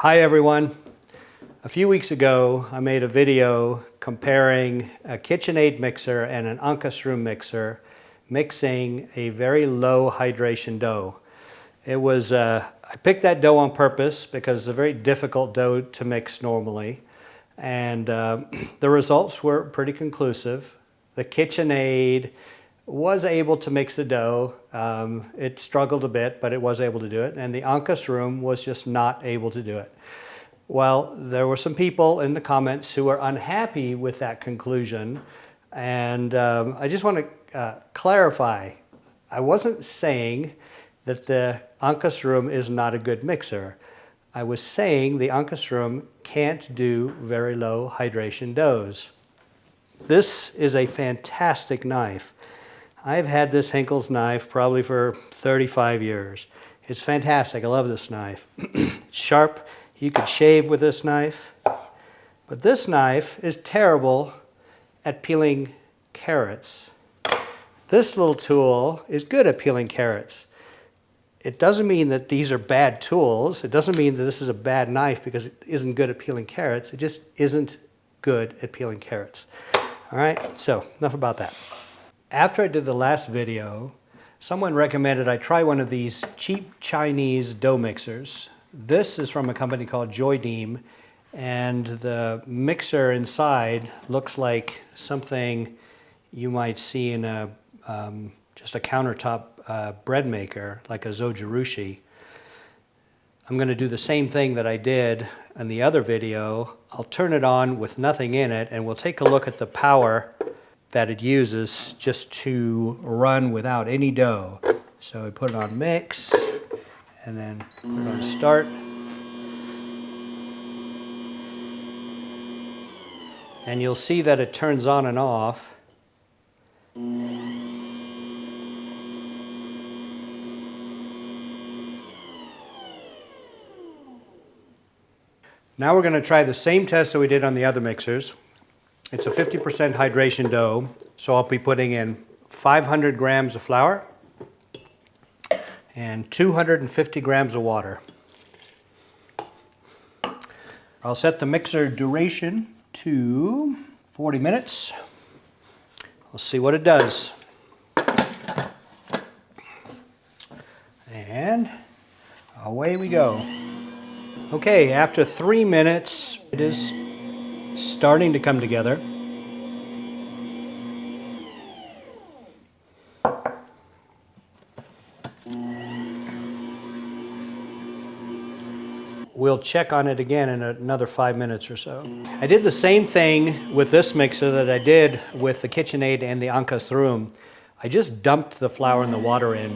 Hi everyone. A few weeks ago I made a video comparing a Kitchenaid mixer and an Ankarsrum mixer mixing a very low hydration dough. I picked that dough on purpose because it's a very difficult dough to mix normally, and the results were pretty conclusive. The Kitchenaid was able to mix the dough. It struggled a bit, but it was able to do it. And the Ankarsrum was just not able to do it. Well, there were some people in the comments who were unhappy with that conclusion. And I just want to clarify. I wasn't saying that the Ankarsrum is not a good mixer. I was saying the Ankarsrum can't do very low hydration doughs. This is a fantastic knife. I've had this Henkel's knife probably for 35 years. It's fantastic. I love this knife. It's sharp. You could shave with this knife. But this knife is terrible at peeling carrots. This little tool is good at peeling carrots. It doesn't mean that these are bad tools. It doesn't mean that this is a bad knife because it isn't good at peeling carrots. It just isn't good at peeling carrots. All right, so enough about that. After I did the last video, someone recommended I try one of these cheap Chinese dough mixers. This is from a company called Joydeem, and the mixer inside looks like something you might see in just a countertop bread maker, like a zojirushi. I'm going to do the same thing that I did in the other video. I'll turn it on with nothing in it, and we'll take a look at the power that it uses just to run without any dough. So I put it on mix and then put it on start. And you'll see that it turns on and off. Now we're going to try the same test that we did on the other mixers. It's a 50% hydration dough, so I'll be putting in 500 grams of flour and 250 grams of water. I'll set the mixer duration to 40 minutes. We'll see what it does. And away we go. Okay, after 3 minutes, it is starting to come together. We'll check on it again in another 5 minutes or so. I did the same thing with this mixer that I did with the Kitchenaid and the Ankarsrum. I just dumped the flour and the water in.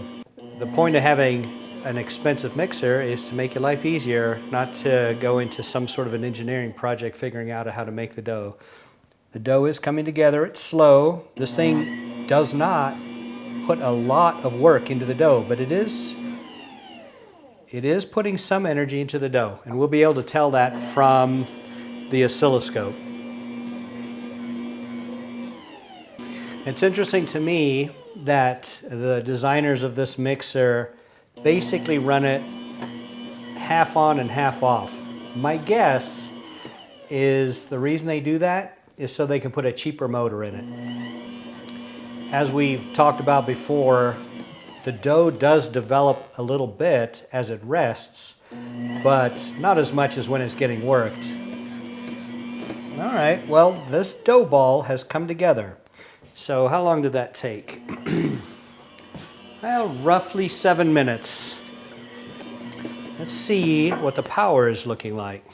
The point of having an expensive mixer is to make your life easier, not to go into some sort of an engineering project figuring out how to make the dough. The dough is coming together. It's slow. This thing does not put a lot of work into the dough, but it is putting some energy into the dough, and we'll be able to tell that from the oscilloscope. It's interesting to me that the designers of this mixer basically run it half on and half off. My guess is the reason they do that is so they can put a cheaper motor in it. As we've talked about before, the dough does develop a little bit as it rests, but not as much as when it's getting worked. All right, well, this dough ball has come together. So how long did that take? Well, roughly 7 minutes. Let's see what the power is looking like.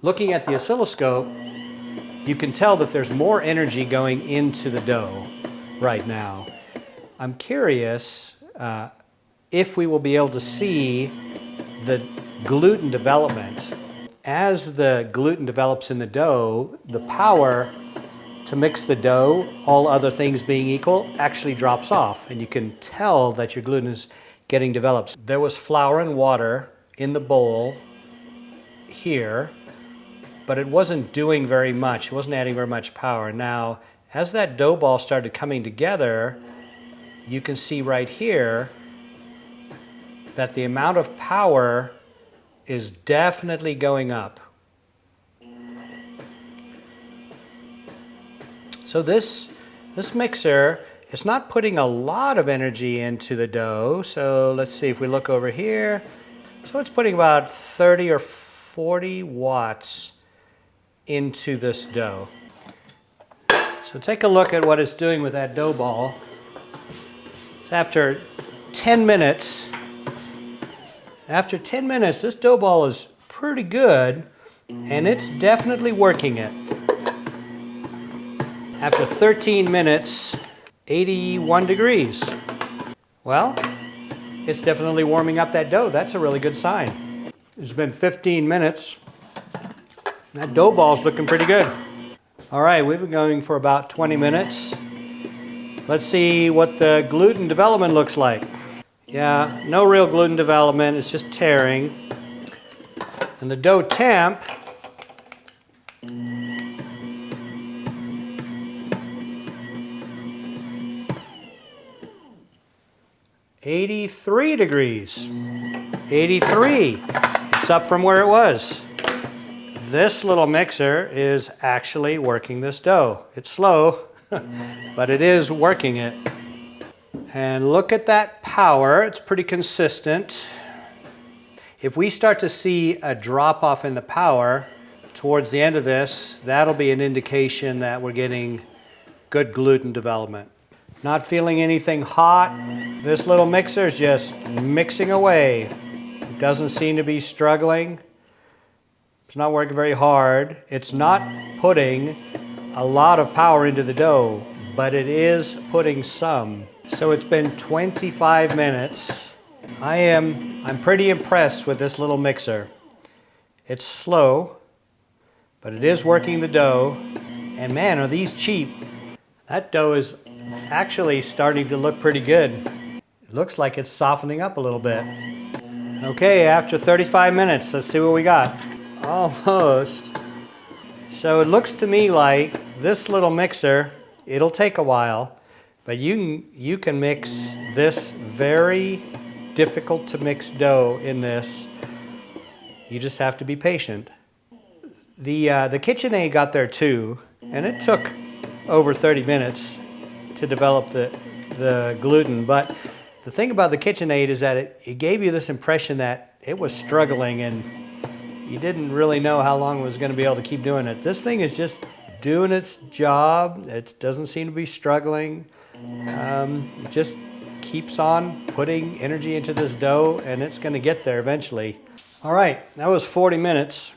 Looking at the oscilloscope, you can tell that there's more energy going into the dough right now. I'm curious if we will be able to see the gluten development. As the gluten develops in the dough, the power to mix the dough, all other things being equal, actually drops off, and you can tell that your gluten is getting developed. There was flour and water in the bowl here, but it wasn't doing very much. It wasn't adding very much power. Now, as that dough ball started coming together, you can see right here that the amount of power is definitely going up. So this mixer is not putting a lot of energy into the dough. So let's see if we look over here. So it's putting about 30 or 40 watts into this dough. So take a look at what it's doing with that dough ball. After 10 minutes, this dough ball is pretty good, and it's definitely working it. After 13 minutes, 81 degrees. Well, it's definitely warming up that dough. That's a really good sign. It's been 15 minutes. That dough ball's looking pretty good. All right, we've been going for about 20 minutes. Let's see what the gluten development looks like. Yeah, no real gluten development, it's just tearing. And the dough temp, '83 degrees. 83. It's up from where it was. This little mixer is actually working this dough. It's slow, but it is working it. And look at that power, it's pretty consistent. If we start to see a drop off in the power towards the end of this, that'll be an indication that we're getting good gluten development. Not feeling anything hot. This little mixer is just mixing away. It doesn't seem to be struggling. It's not working very hard. It's not putting a lot of power into the dough, but it is putting some. So it's been 25 minutes. I'm pretty impressed with this little mixer. It's slow, but it is working the dough. And man, are these cheap. That dough is actually starting to look pretty good. It looks like it's softening up a little bit. Okay, after 35 minutes, let's see what we got. Almost. So it looks to me like this little mixer, it'll take a while, but you can mix this very difficult to mix dough in this. You just have to be patient. The Kitchenaid got there too, and it took over 30 minutes to develop the gluten. But the thing about the Kitchenaid is that it gave you this impression that it was struggling and you didn't really know how long it was going to be able to keep doing it. This thing is just doing its job. It doesn't seem to be struggling. It just keeps on putting energy into this dough, and it's going to get there eventually. All right, that was 40 minutes.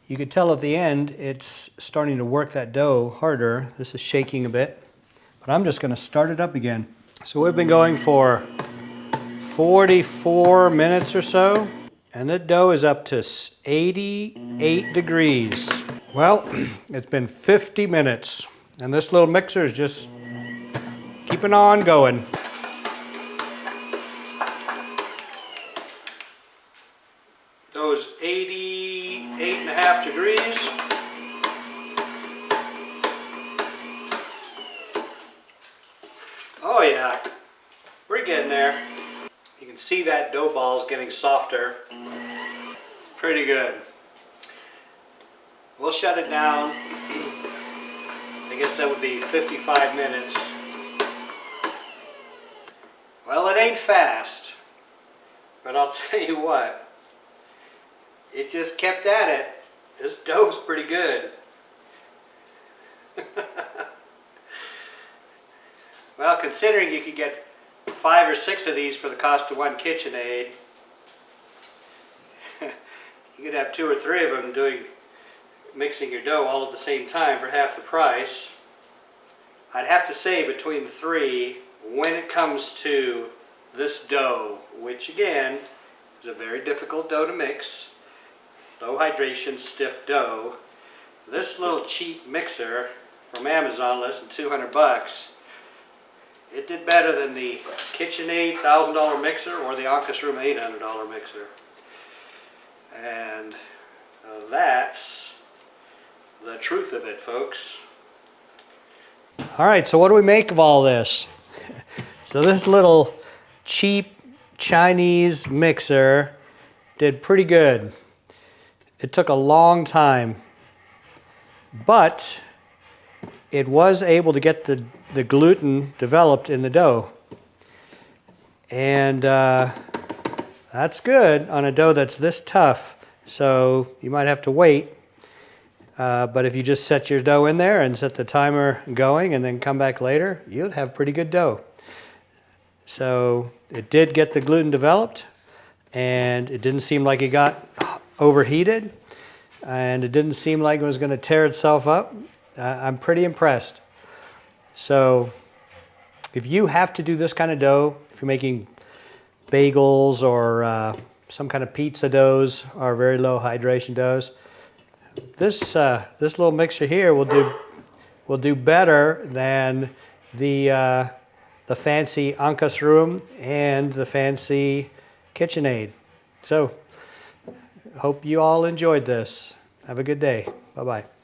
You could tell at the end it's starting to work that dough harder. This is shaking a bit, but I'm just going to start it up again. So we've been going for 44 minutes or so, and the dough is up to 88 degrees. Well, it's been 50 minutes, and this little mixer is just keeping on going. Those 88.5 degrees. Oh yeah, we're getting there. You can see that dough ball is getting softer. Pretty good. We'll shut it down. I guess that would be 55 minutes. Well, it ain't fast, but I'll tell you what, it just kept at it. This dough's pretty good. Well, considering you could get 5 or 6 of these for the cost of one Kitchenaid, you could have 2 or 3 of them mixing your dough all at the same time for half the price. I'd have to say between the 3, when it comes to this dough, which again is a very difficult dough to mix, low hydration, stiff dough, this little cheap mixer from Amazon, less than 200 bucks, it did better than the Kitchenaid $1,000 mixer or the Ankarsrum $800 mixer. And that's the truth of it, folks. All right, so what do we make of all this? So this little cheap Chinese mixer did pretty good. It took a long time, but it was able to get the gluten developed in the dough. And that's good on a dough that's this tough. So you might have to wait. But if you just set your dough in there and set the timer going and then come back later, you'll have pretty good dough. So it did get the gluten developed, and it didn't seem like it got overheated, and it didn't seem like it was going to tear itself up. I'm pretty impressed. So if you have to do this kind of dough, if you're making bagels or some kind of pizza doughs or very low hydration doughs, this little mixture here will do better than the fancy Ankarsrum and the fancy Kitchenaid. So hope you all enjoyed this. Have a good day. Bye-bye.